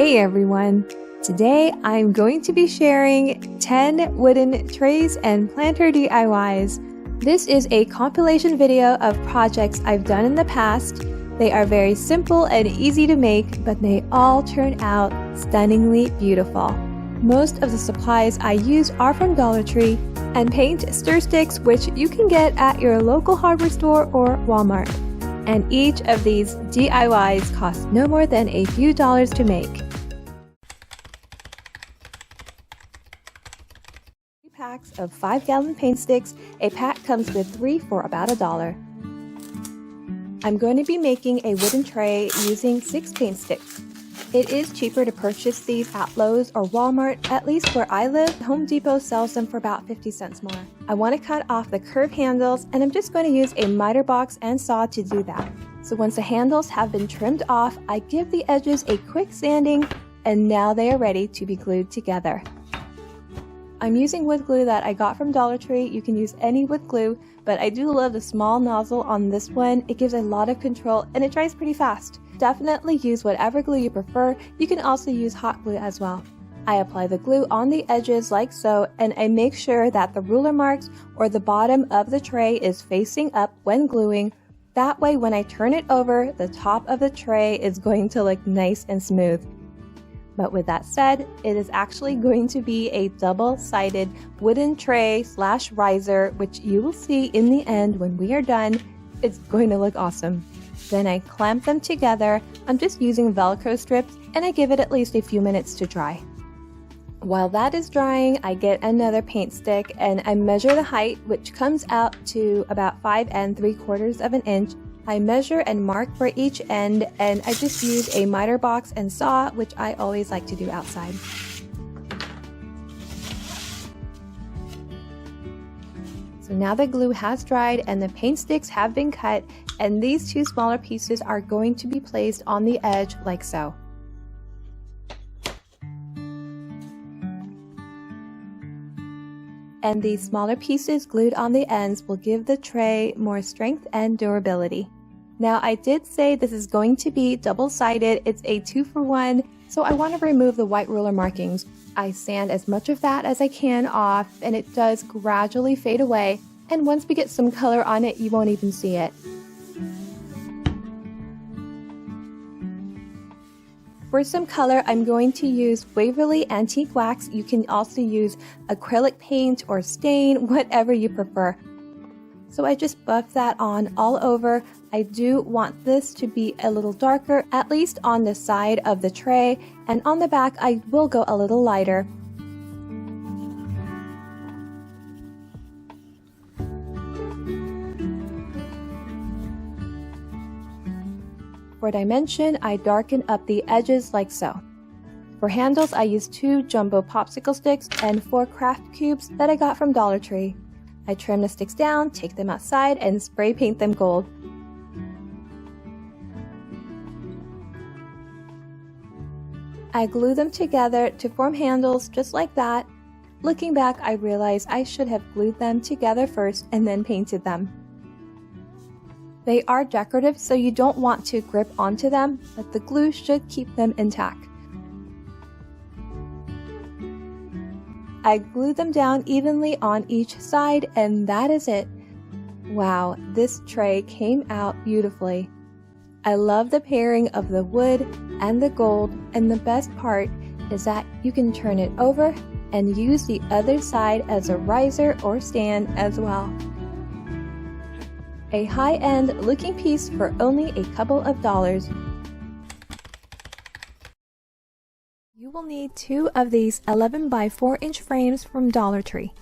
Hey everyone! Today I'm going to be sharing 10 wooden trays and planter DIYs. This is a compilation video of projects I've done in the past. They are very simple and easy to make, but they all turn out stunningly beautiful. Most of the supplies I use are from Dollar Tree, and paint stir sticks which you can get at your local hardware store or Walmart. And each of these DIYs cost no more than a few dollars to make. Packs of 5-gallon paint sticks. A pack comes with 3 for about $1. I'm going to be making a wooden tray using 6 paint sticks. It is cheaper to purchase these at Lowe's or Walmart. At least where I live, Home Depot sells them for about 50 cents more. I want to cut off the curved handles, and I'm just going to use a miter box and saw to do that. So once the handles have been trimmed off, I give the edges a quick sanding, and now they are ready to be glued together. I'm using wood glue that I got from Dollar Tree. You can use any wood glue, but I do love the small nozzle on this one. It gives a lot of control and it dries pretty fast. Definitely use whatever glue you prefer. You can also use hot glue as well. I apply the glue on the edges like so, and I make sure that the ruler marks or the bottom of the tray is facing up when gluing. That way when I turn it over, the top of the tray is going to look nice and smooth. But with that said, it is actually going to be a double-sided wooden tray / riser, which you will see in the end when we are done. It's going to look awesome. Then I clamp them together. I'm just using Velcro strips, and I give it at least a few minutes to dry. While that is drying, I get another paint stick and I measure the height, which comes out to about 5 3/4 inches. I measure and mark for each end, and I just use a miter box and saw, which I always like to do outside. So now the glue has dried and the paint sticks have been cut, and these 2 smaller pieces are going to be placed on the edge like so. And these smaller pieces glued on the ends will give the tray more strength and durability. Now I did say this is going to be double-sided. It's a 2-for-1, so I want to remove the white ruler markings. I sand as much of that as I can off, and it does gradually fade away, and once we get some color on it, you won't even see it. For some color, I'm going to use Waverly Antique Wax. You can also use acrylic paint or stain, whatever you prefer. So I just buff that on all over. I do want this to be a little darker, at least on the side of the tray, and on the back I will go a little lighter. For dimension, I darken up the edges like so. For handles, I use 2 jumbo popsicle sticks and 4 craft cubes that I got from Dollar Tree. I trim the sticks down, take them outside, and spray paint them gold. I glue them together to form handles just like that. Looking back, I realize I should have glued them together first and then painted them. They are decorative, so you don't want to grip onto them, but the glue should keep them intact. I glue them down evenly on each side, and that is it. Wow, this tray came out beautifully. I love the pairing of the wood and the gold, and the best part is that you can turn it over and use the other side as a riser or stand as well. A high-end looking piece for only a couple of dollars. You will need 2 of these 11 by 4-inch frames from Dollar Tree.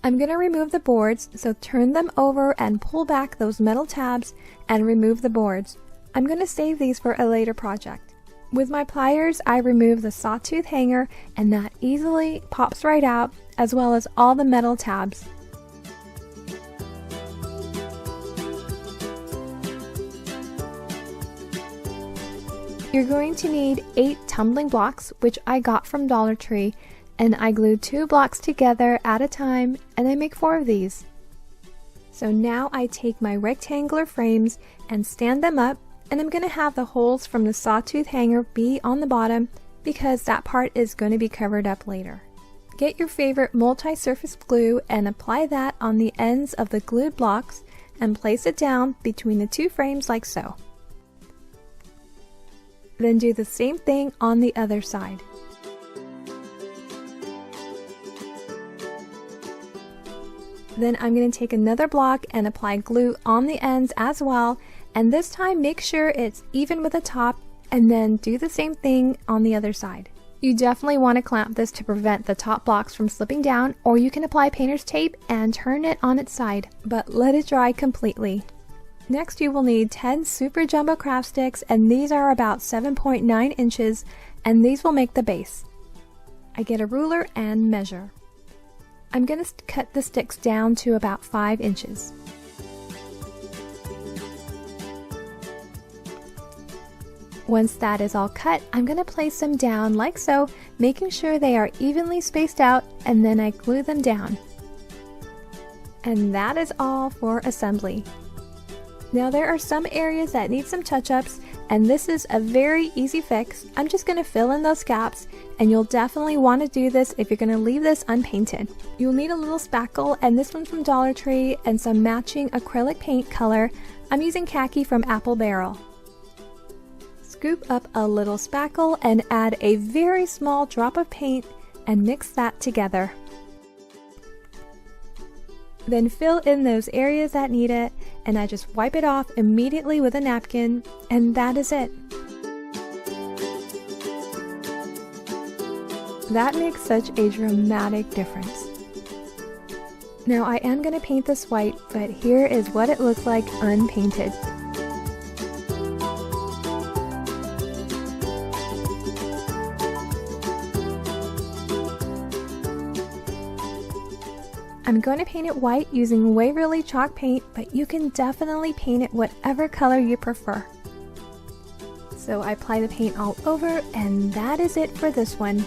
I'm going to remove the boards, so turn them over and pull back those metal tabs and remove the boards. I'm going to save these for a later project. With my pliers, I remove the sawtooth hanger, and that easily pops right out, as well as all the metal tabs. You're going to need 8 tumbling blocks, which I got from Dollar Tree, and I glue 2 blocks together at a time, and I make 4 of these. So now I take my rectangular frames and stand them up and I'm going to have the holes from the sawtooth hanger be on the bottom because that part is going to be covered up later. Get your favorite multi-surface glue and apply that on the ends of the glued blocks and place it down between the two frames like so. Then do the same thing on the other side. Then I'm going to take another block and apply glue on the ends as well, and this time make sure it's even with the top, and then do the same thing on the other side. You definitely want to clamp this to prevent the top blocks from slipping down, or you can apply painter's tape and turn it on its side, but let it dry completely. Next you will need 10 super jumbo craft sticks, and these are about 7.9 inches, and these will make the base. I get a ruler and measure. I'm going to cut the sticks down to about 5 inches. Once that is all cut, I'm going to place them down like so, making sure they are evenly spaced out, and then I glue them down. And that is all for assembly. Now there are some areas that need some touch-ups, and this is a very easy fix. I'm just going to fill in those gaps, and you'll definitely want to do this if you're going to leave this unpainted. You'll need a little spackle, and this one's from Dollar Tree, and some matching acrylic paint color. I'm using khaki from Apple Barrel. Scoop up a little spackle and add a very small drop of paint and mix that together. Then fill in those areas that need it, and I just wipe it off immediately with a napkin, and that is it. That makes such a dramatic difference. Now I am going to paint this white, but here is what it looks like unpainted. I'm going to paint it white using Waverly chalk paint, but you can definitely paint it whatever color you prefer. So I apply the paint all over, and that is it for this one.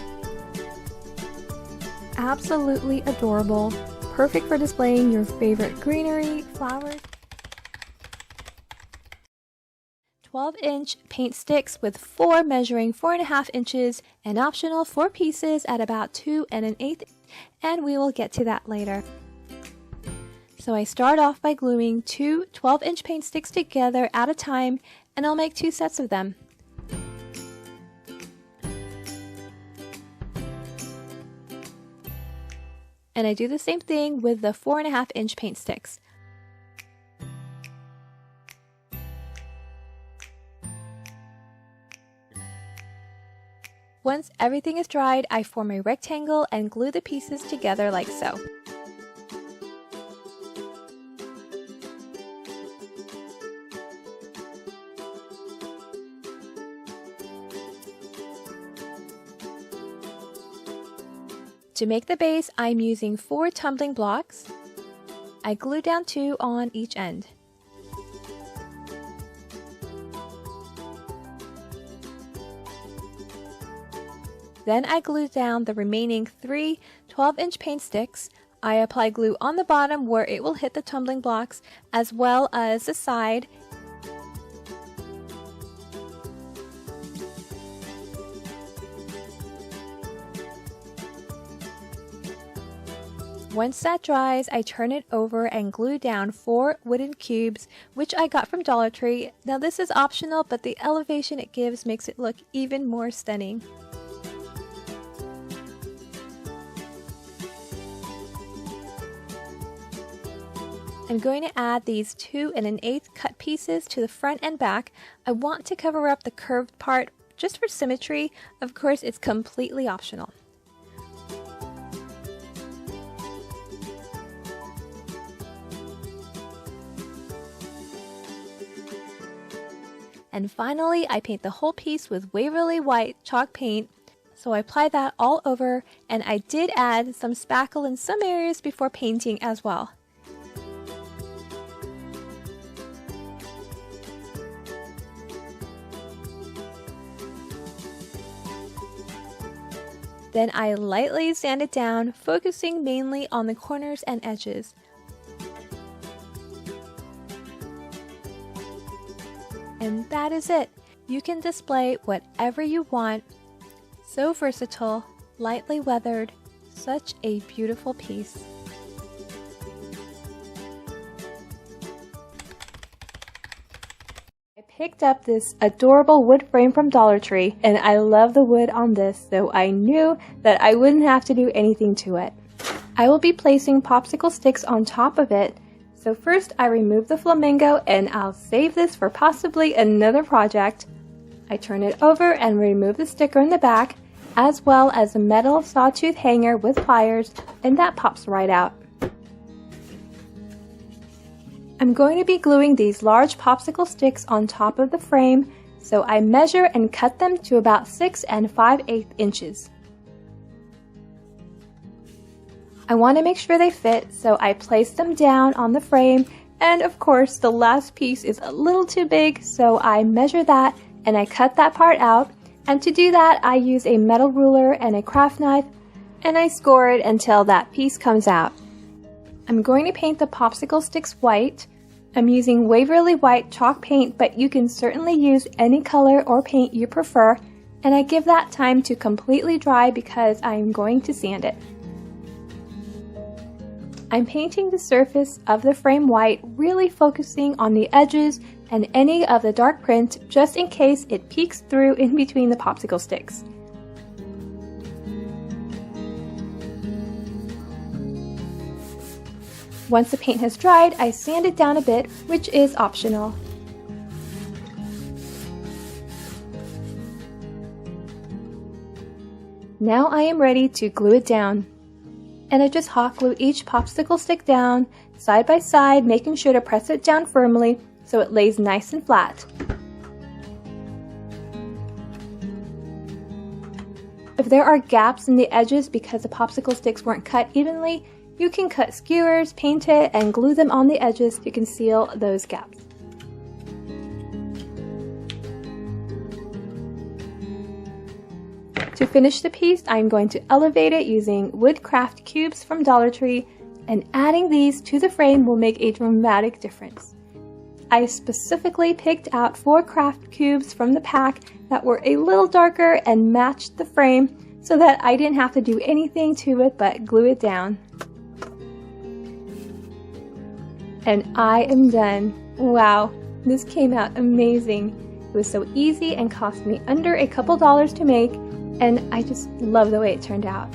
Absolutely adorable, perfect for displaying your favorite greenery, flowers. 12-inch paint sticks with 4 measuring 4.5 inches and optional 4 pieces at about 2 1/8, and we will get to that later. So I start off by gluing 2 12-inch paint sticks together at a time, and I'll make 2 sets of them. And I do the same thing with the 4.5-inch paint sticks. Once everything is dried, I form a rectangle and glue the pieces together like so. To make the base, I'm using 4 tumbling blocks. I glue down 2 on each end. Then I glue down the remaining 3 12-inch paint sticks. I apply glue on the bottom where it will hit the tumbling blocks, as well as the side. Once that dries, I turn it over and glue down 4 wooden cubes, which I got from Dollar Tree. Now this is optional, but the elevation it gives makes it look even more stunning. I'm going to add these 2 1/8 cut pieces to the front and back. I want to cover up the curved part just for symmetry. Of course, it's completely optional. And finally, I paint the whole piece with Waverly White chalk paint. So I apply that all over, and I did add some spackle in some areas before painting as well. Then I lightly sand it down, focusing mainly on the corners and edges. And that is it. You can display whatever you want. So versatile, lightly weathered, such a beautiful piece. I picked up this adorable wood frame from Dollar Tree, and I love the wood on this, so I knew that I wouldn't have to do anything to it. I will be placing popsicle sticks on top of it. So first I remove the flamingo, and I'll save this for possibly another project. I turn it over and remove the sticker in the back, as well as a metal sawtooth hanger with pliers, and that pops right out. I'm going to be gluing these large popsicle sticks on top of the frame, so I measure and cut them to about 6 5/8 inches. I want to make sure they fit, so I place them down on the frame, and of course the last piece is a little too big, so I measure that and I cut that part out, and to do that I use a metal ruler and a craft knife, and I score it until that piece comes out. I'm going to paint the popsicle sticks white. I'm using Waverly White chalk paint, but you can certainly use any color or paint you prefer, and I give that time to completely dry because I'm going to sand it. I'm painting the surface of the frame white, really focusing on the edges and any of the dark print just in case it peeks through in between the popsicle sticks. Once the paint has dried, I sand it down a bit, which is optional. Now I am ready to glue it down. And I just hot glue each popsicle stick down, side by side, making sure to press it down firmly so it lays nice and flat. If there are gaps in the edges because the popsicle sticks weren't cut evenly, you can cut skewers, paint it, and glue them on the edges to conceal those gaps. To finish the piece, I'm going to elevate it using wood craft cubes from Dollar Tree, and adding these to the frame will make a dramatic difference. I specifically picked out 4 craft cubes from the pack that were a little darker and matched the frame so that I didn't have to do anything to it but glue it down. And I am done. Wow, this came out amazing. It was so easy and cost me under a couple dollars to make, and I just love the way it turned out.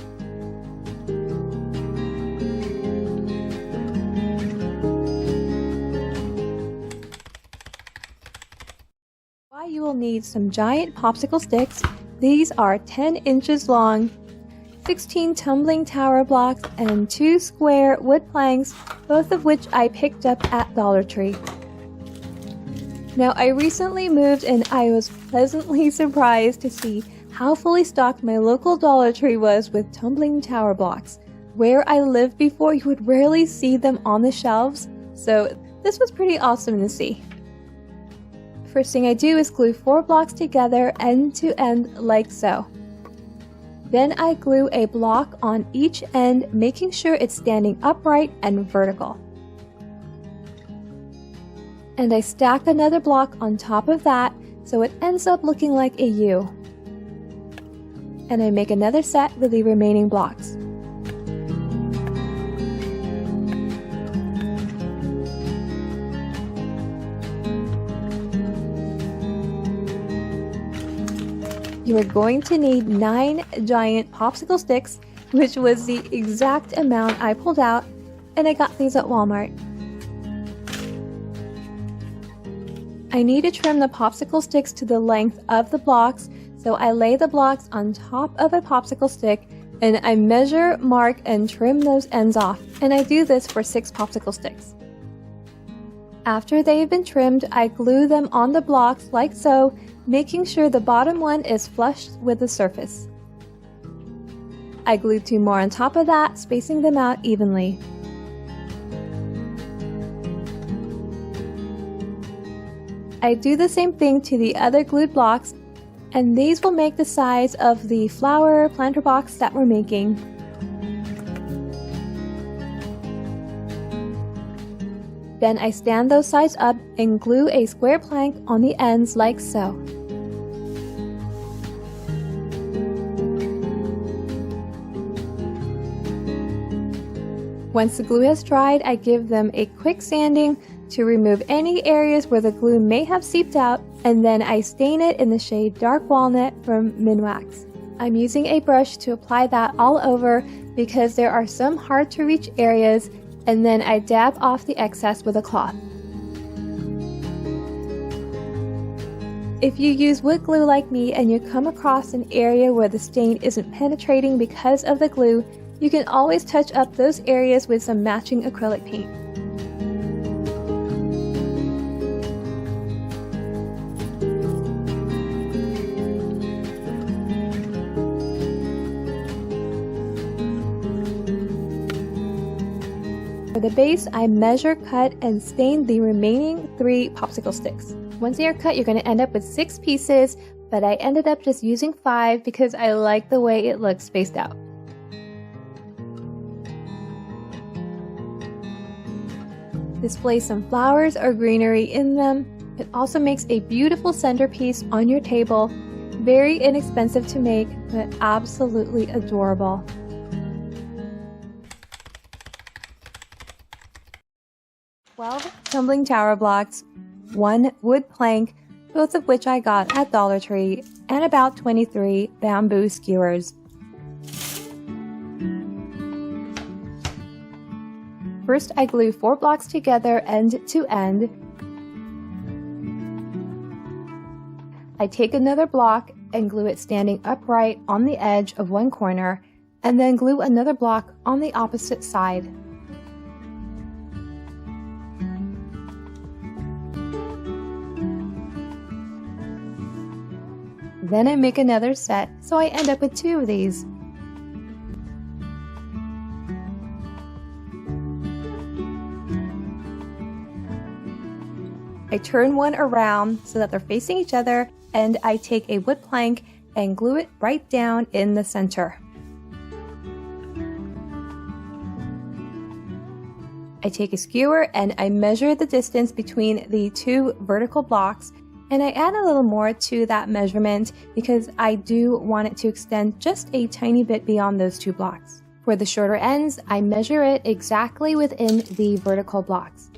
Why you will need some giant popsicle sticks. These are 10 inches long, 16 tumbling tower blocks, and 2 square wood planks, both of which I picked up at Dollar Tree. Now, I recently moved and I was pleasantly surprised to see how fully stocked my local Dollar Tree was with tumbling tower blocks. Where I lived before, you would rarely see them on the shelves, so this was pretty awesome to see. First thing I do is glue 4 blocks together end to end like so. Then I glue a block on each end, making sure it's standing upright and vertical. And I stack another block on top of that so it ends up looking like a U. And I make another set with the remaining blocks. You are going to need 9 giant popsicle sticks, which was the exact amount I pulled out, and I got these at Walmart. I need to trim the popsicle sticks to the length of the blocks, so I lay the blocks on top of a popsicle stick, and I measure, mark, and trim those ends off, and I do this for 6 popsicle sticks. After they've been trimmed, I glue them on the blocks like so, making sure the bottom one is flush with the surface. I glue 2 more on top of that, spacing them out evenly. I do the same thing to the other glued blocks, and these will make the size of the flower planter box that we're making. Then I stand those sides up and glue a square plank on the ends like so. Once the glue has dried, I give them a quick sanding to remove any areas where the glue may have seeped out, and then I stain it in the shade Dark Walnut from Minwax. I'm using a brush to apply that all over because there are some hard to reach areas, and then I dab off the excess with a cloth. If you use wood glue like me and you come across an area where the stain isn't penetrating because of the glue, you can always touch up those areas with some matching acrylic paint. For the base, I measure, cut, and stain the remaining 3 popsicle sticks. Once they are cut, you're going to end up with 6 pieces, but I ended up just using 5 because I like the way it looks spaced out. Display some flowers or greenery in them. It also makes a beautiful centerpiece on your table. Very inexpensive to make, but absolutely adorable. Tumbling tower blocks, 1 wood plank, both of which I got at Dollar Tree, and about 23 bamboo skewers. First, I glue 4 blocks together end to end. I take another block and glue it standing upright on the edge of one corner, and then glue another block on the opposite side. Then I make another set, so I end up with 2 of these. I turn one around so that they're facing each other, and I take a wood plank and glue it right down in the center. I take a skewer and I measure the distance between the 2 vertical blocks, and I add a little more to that measurement because I do want it to extend just a tiny bit beyond those 2 blocks. For the shorter ends, I measure it exactly within the vertical blocks.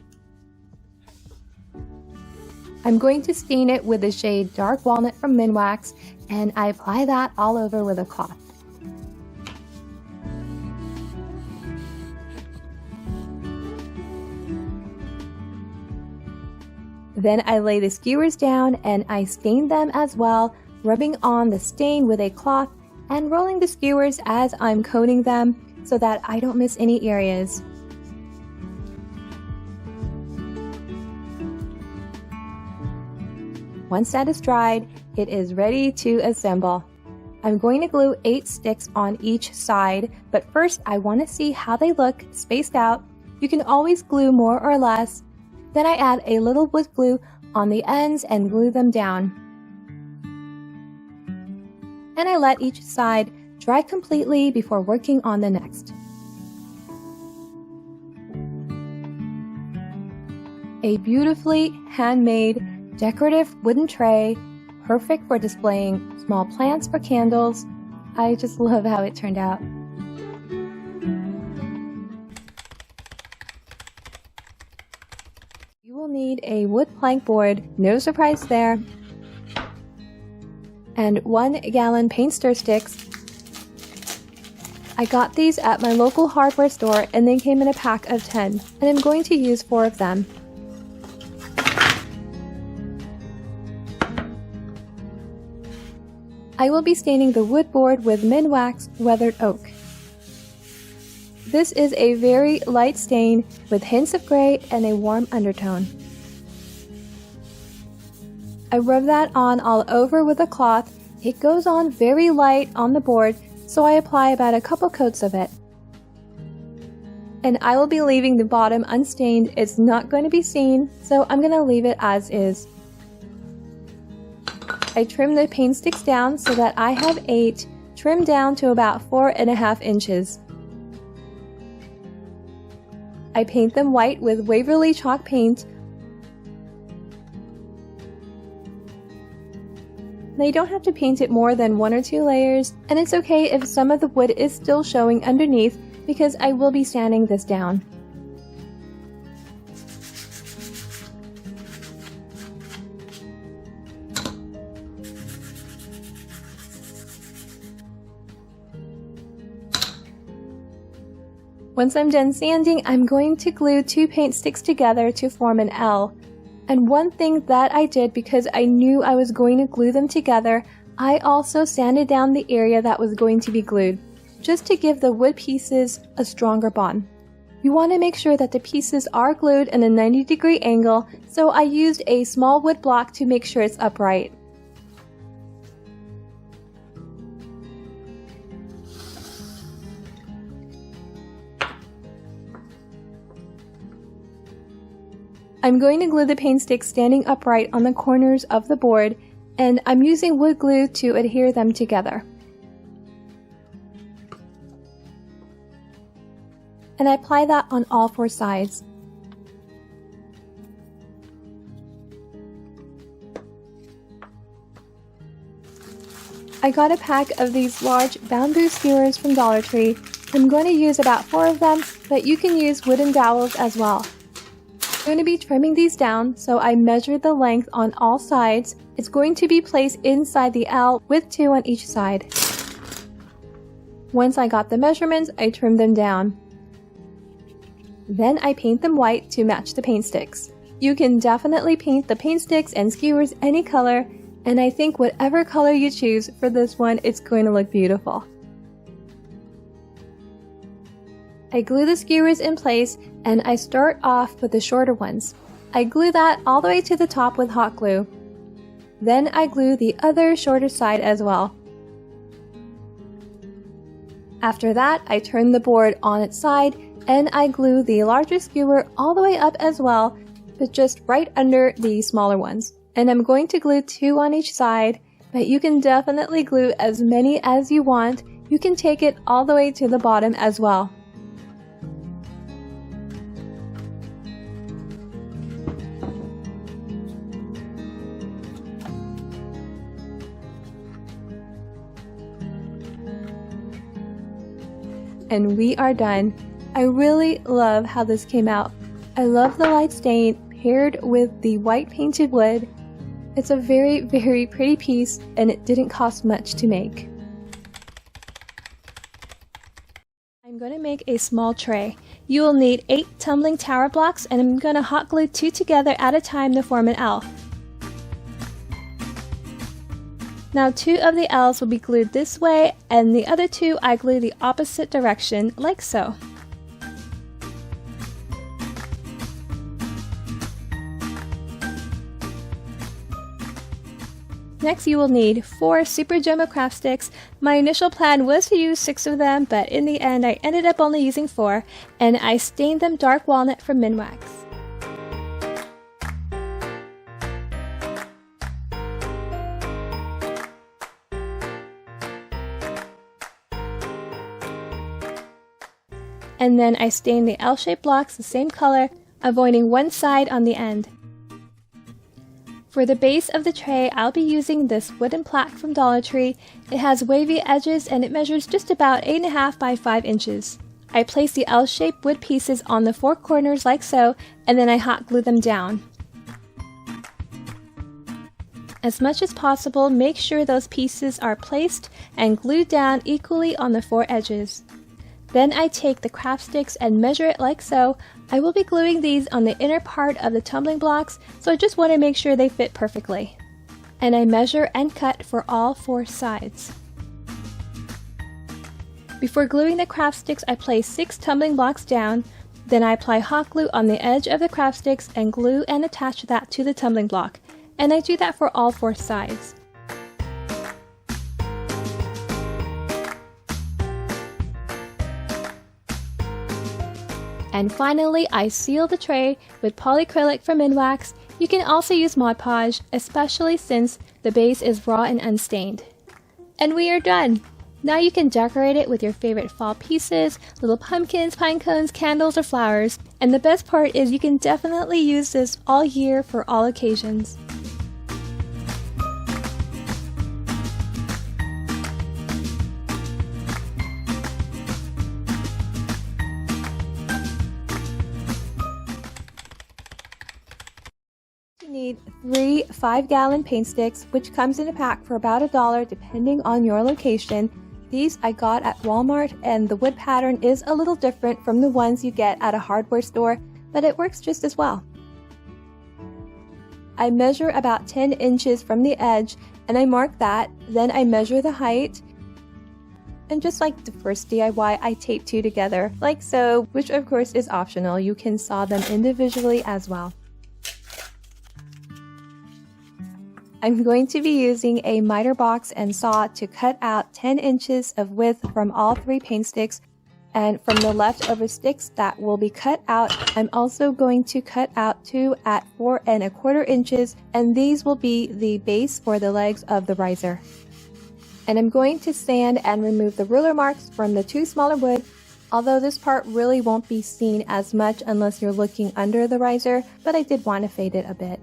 I'm going to stain it with the shade Dark Walnut from Minwax, and I apply that all over with a cloth. Then I lay the skewers down and I stain them as well, rubbing on the stain with a cloth and rolling the skewers as I'm coating them so that I don't miss any areas. Once that is dried, it is ready to assemble. I'm going to glue 8 sticks on each side, but first I want to see how they look spaced out. You can always glue more or less. Then I add a little wood glue on the ends and glue them down. And I let each side dry completely before working on the next. A beautifully handmade decorative wooden tray, perfect for displaying small plants or candles. I just love how it turned out. You will need a wood plank board, no surprise there, and 1 gallon paint stir sticks. I got these at my local hardware store and they came in a pack of 10, and I'm going to use 4 of them. I will be staining the wood board with Minwax Weathered Oak. This is a very light stain with hints of gray and a warm undertone. I rub that on all over with a cloth. It goes on very light on the board, so I apply about a couple coats of it. And I will be leaving the bottom unstained. It's not going to be seen, so I'm going to leave it as is. I trim the paint sticks down so that I have 8 trimmed down to about 4.5 inches. I paint them white with Waverly chalk paint. Now you don't have to paint it more than 1 or 2 layers, and it's okay if some of the wood is still showing underneath because I will be sanding this down. Once I'm done sanding, I'm going to glue 2 paint sticks together to form an L. And one thing that I did, because I knew I was going to glue them together, I also sanded down the area that was going to be glued, just to give the wood pieces a stronger bond. You want to make sure that the pieces are glued in a 90-degree angle, so I used a small wood block to make sure it's upright. I'm going to glue the paint sticks standing upright on the corners of the board, and I'm using wood glue to adhere them together. And I apply that on all 4 sides. I got a pack of these large bamboo skewers from Dollar Tree. I'm going to use about 4 of them, but you can use wooden dowels as well. I'm going to be trimming these down, so I measured the length on all sides. It's going to be placed inside the L with 2 on each side. Once I got the measurements, I trimmed them down. Then I paint them white to match the paint sticks. You can definitely paint the paint sticks and skewers any color, and I think whatever color you choose for this one, it's going to look beautiful. I glue the skewers in place, and I start off with the shorter ones. I glue that all the way to the top with hot glue. Then I glue the other shorter side as well. After that, I turn the board on its side, and I glue the larger skewer all the way up as well, but just right under the smaller ones. And I'm going to glue 2 on each side, but you can definitely glue as many as you want. You can take it all the way to the bottom as well. And we are done. I really love how this came out. I love the light stain paired with the white painted wood. It's a very, very pretty piece, and it didn't cost much to make. I'm going to make a small tray. You will need 8 tumbling tower blocks, and I'm going to hot glue 2 together at a time to form an L. Now 2 of the L's will be glued this way, and the other 2 I glue the opposite direction, like so. Next you will need 4 Super Jumbo craft sticks. My initial plan was to use 6 of them, but in the end I ended up only using 4, and I stained them dark walnut from Minwax. And then I stained the L-shaped blocks the same color, avoiding one side on the end. For the base of the tray, I'll be using this wooden plaque from Dollar Tree. It has wavy edges and it measures just about 8.5 by 5 inches. I place the L-shaped wood pieces on the 4 corners like so, and then I hot glue them down. As much as possible, make sure those pieces are placed and glued down equally on the 4 edges. Then I take the craft sticks and measure it like so. I will be gluing these on the inner part of the tumbling blocks, so I just want to make sure they fit perfectly. And I measure and cut for all 4 sides. Before gluing the craft sticks, I place 6 tumbling blocks down. Then I apply hot glue on the edge of the craft sticks and glue and attach that to the tumbling block. And I do that for all 4 sides. And finally, I seal the tray with polyacrylic from Minwax. You can also use Mod Podge, especially since the base is raw and unstained. And we are done! Now you can decorate it with your favorite fall pieces, little pumpkins, pine cones, candles, or flowers. And the best part is you can definitely use this all year for all occasions. You need 3 5-gallon paint sticks, which comes in a pack for about $1 depending on your location. These I got at Walmart, and the wood pattern is a little different from the ones you get at a hardware store, but it works just as well. I measure about 10 inches from the edge, and I mark that. Then I measure the height, and just like the first DIY, I tape 2 together, like so, which of course is optional. You can saw them individually as well. I'm going to be using a miter box and saw to cut out 10 inches of width from all 3 paint sticks, and from the leftover sticks that will be cut out, I'm also going to cut out 2 at 4 1/4 inches, and these will be the base for the legs of the riser. And I'm going to sand and remove the ruler marks from the 2 smaller wood, although this part really won't be seen as much unless you're looking under the riser, but I did want to fade it a bit.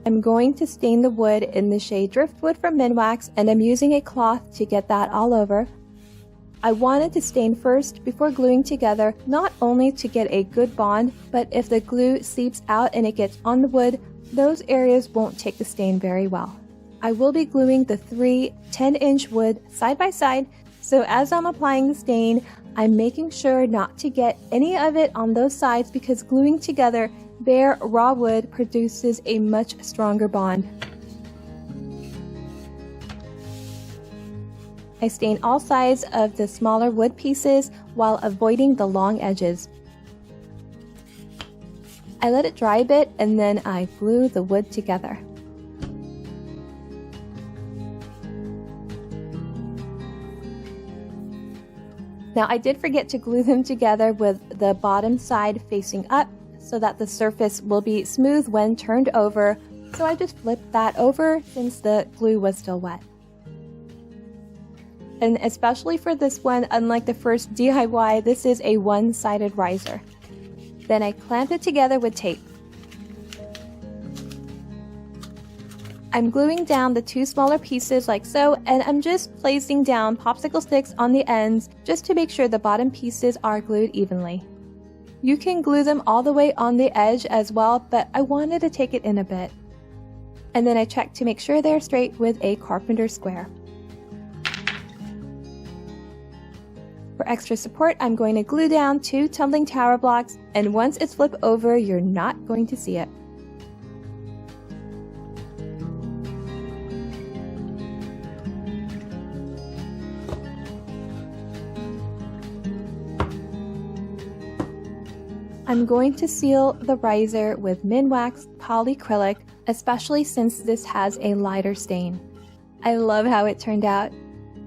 I'm going to stain the wood in the shade Driftwood from Minwax, and I'm using a cloth to get that all over. I wanted to stain first before gluing together, not only to get a good bond, but if the glue seeps out and it gets on the wood, those areas won't take the stain very well. I will be gluing the 3 10-inch wood side by side, so as I'm applying the stain, I'm making sure not to get any of it on those sides because gluing together bare raw wood produces a much stronger bond. I stain all sides of the smaller wood pieces while avoiding the long edges. I let it dry a bit and then I glue the wood together. Now I did forget to glue them together with the bottom side facing up, so that the surface will be smooth when turned over, so I just flipped that over since the glue was still wet. And especially for this one, unlike the first DIY, this is a one-sided riser. Then I clamped it together with tape. I'm gluing down the 2 smaller pieces like so, and I'm just placing down popsicle sticks on the ends just to make sure the bottom pieces are glued evenly. You can glue them all the way on the edge as well, but I wanted to take it in a bit. And then I checked to make sure they're straight with a carpenter square. For extra support, I'm going to glue down 2 tumbling tower blocks, and once it's flipped over, you're not going to see it. I'm going to seal the riser with Minwax polyacrylic, especially since this has a lighter stain. I love how it turned out.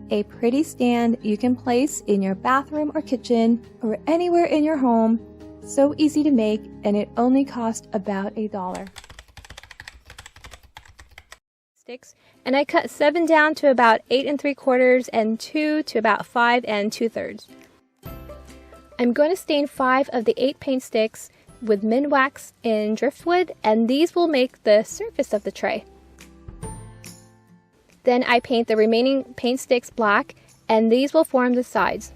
A pretty stand you can place in your bathroom or kitchen or anywhere in your home. So easy to make, and it only cost about $1. Sticks, and I cut 7 down to about 8 3/4 and 2 to about 5 2/3. I'm going to stain 5 of the 8 paint sticks with Minwax in Driftwood, and these will make the surface of the tray. Then I paint the remaining paint sticks black, and these will form the sides.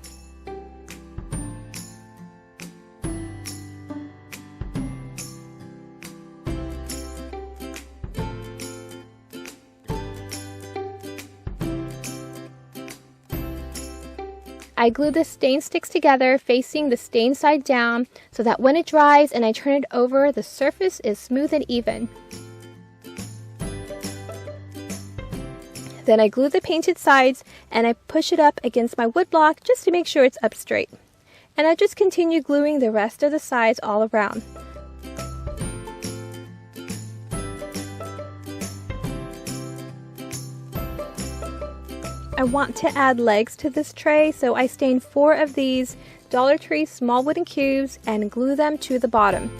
I glue the stain sticks together facing the stain side down so that when it dries and I turn it over, the surface is smooth and even. Then I glue the painted sides and I push it up against my wood block just to make sure it's up straight. And I just continue gluing the rest of the sides all around. I want to add legs to this tray, so I stained 4 of these Dollar Tree small wooden cubes and glue them to the bottom.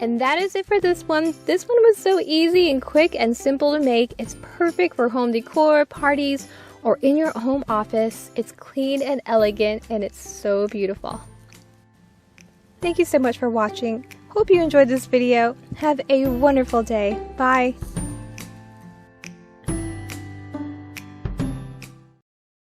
And that is it for this one. This one was so easy and quick and simple to make. It's perfect for home decor, parties, or in your home office. It's clean and elegant, and it's so beautiful. Thank you so much for watching. Hope you enjoyed this video. Have a wonderful day. Bye.